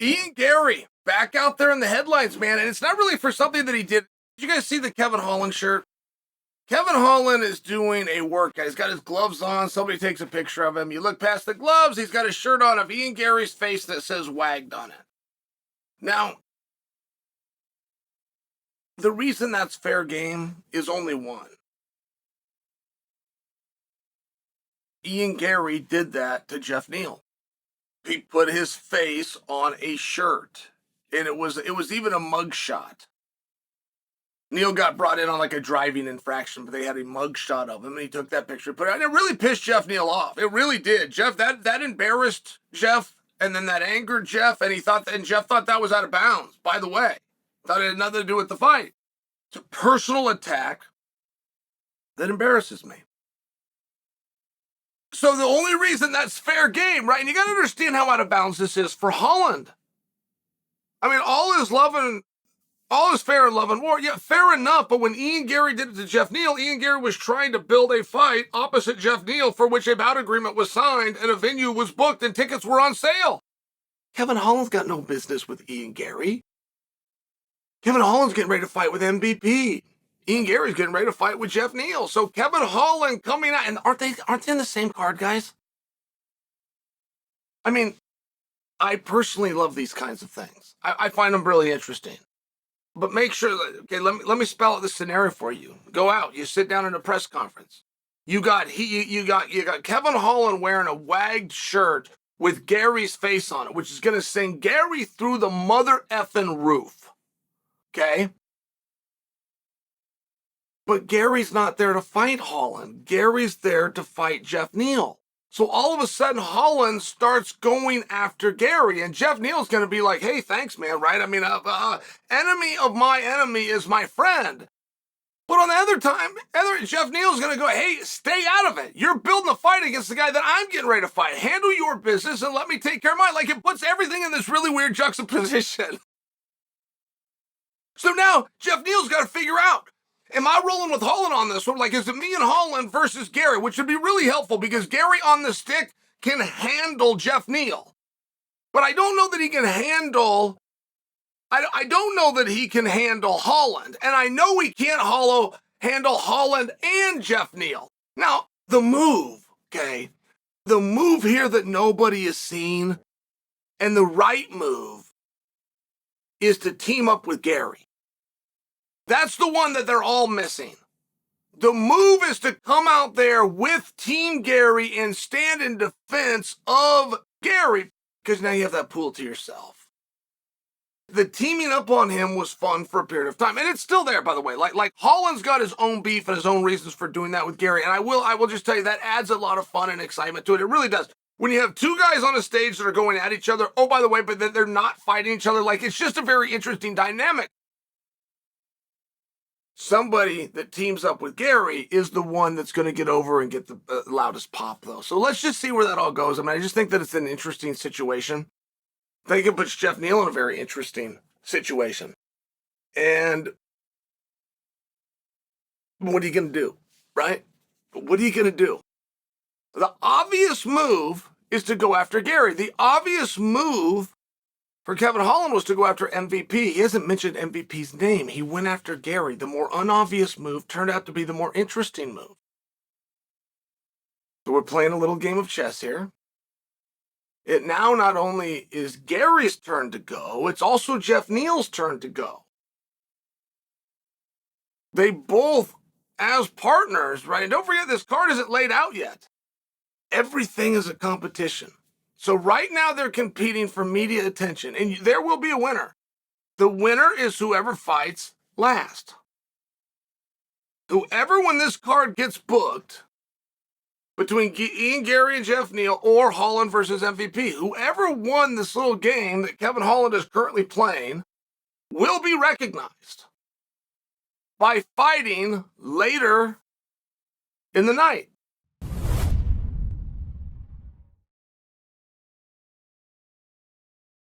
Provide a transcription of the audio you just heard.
Ian Garry back out there in the headlines, man. And it's not really for something that he did. Did you guys see the Kevin Holland shirt? Kevin Holland is doing a workout. He's got his gloves on. Somebody takes a picture of him. You look past the gloves, he's got a shirt on of Ian Garry's face that says WAGGED on it. Now, the reason that's fair game is only one. Ian Garry did that to Jeff Neal. He put his face on a shirt, and it was even a mugshot. Neal got brought in on like a driving infraction, but they had a mugshot of him, and he took that picture, put it out, and it really pissed Jeff Neal off. It really did. Jeff, that embarrassed Jeff, and then that angered Jeff, and Jeff thought that was out of bounds, by the way. Thought it had nothing to do with the fight. It's a personal attack that embarrasses me. So the only reason that's fair game, right? And you got to understand how out of bounds this is for Holland. I mean, all is fair in love and war. Yeah, fair enough. But when Ian Garry did it to Jeff Neal, Ian Garry was trying to build a fight opposite Jeff Neal for which a bout agreement was signed and a venue was booked and tickets were on sale. Kevin Holland's got no business with Ian Garry. Kevin Holland's getting ready to fight with MVP. Ian Garry's getting ready to fight with Jeff Neal. So Kevin Holland coming out, and aren't they in the same card, guys? I mean, I personally love these kinds of things. I find them really interesting. But make sure that, okay, let me spell out the scenario for you. Go out, you sit down in a press conference. You got Kevin Holland wearing a WAGGED shirt with Gary's face on it, which is gonna send Garry through the mother effing roof. Okay? But Gary's not there to fight Holland. Gary's there to fight Jeff Neal. So all of a sudden, Holland starts going after Garry, and Jeff Neal's going to be like, hey, thanks, man, right? I mean, enemy of my enemy is my friend. But on the other time, Jeff Neal's going to go, hey, stay out of it. You're building a fight against the guy that I'm getting ready to fight. Handle your business and let me take care of mine. Like, it puts everything in this really weird juxtaposition. So now Jeff Neal's got to figure out, am I rolling with Holland on this one? Like, is it me and Holland versus Garry? Which would be really helpful because Garry on the stick can handle Jeff Neal. But I don't know that he can handle, I don't know that he can handle Holland. And I know he can't handle Holland and Jeff Neal. Now, the move, okay? The move here that nobody has seen, and the right move, is to team up with Garry. That's the one that they're all missing. The move is to come out there with Team Garry and stand in defense of Garry, because now you have that pool to yourself. The teaming up on him was fun for a period of time, and it's still there, by the way. Like Holland's got his own beef and his own reasons for doing that with Garry, and I will just tell you that adds a lot of fun and excitement to it. It really does. When you have two guys on a stage that are going at each other, oh, by the way, but they're not fighting each other, like, it's just a very interesting dynamic. Somebody that teams up with Garry is the one that's going to get over and get the loudest pop, though. So let's just see where that all goes. I mean, I just think that it's an interesting situation. I think it puts Jeff Neal in a very interesting situation. And what are you going to do, right? What are you going to do? The obvious move is to go after Garry. The obvious move for Kevin Holland was to go after MVP. He hasn't mentioned MVP's name. He went after Garry. The more unobvious move turned out to be the more interesting move. So we're playing a little game of chess here. It now not only is Gary's turn to go, it's also Jeff Neal's turn to go. They both, as partners, right? And don't forget, this card isn't laid out yet. Everything is a competition. So right now they're competing for media attention, and there will be a winner. The winner is whoever fights last. Whoever, when this card gets booked, between Ian Garry and Jeff Neal or Holland versus MVP, whoever won this little game that Kevin Holland is currently playing will be recognized by fighting later in the night.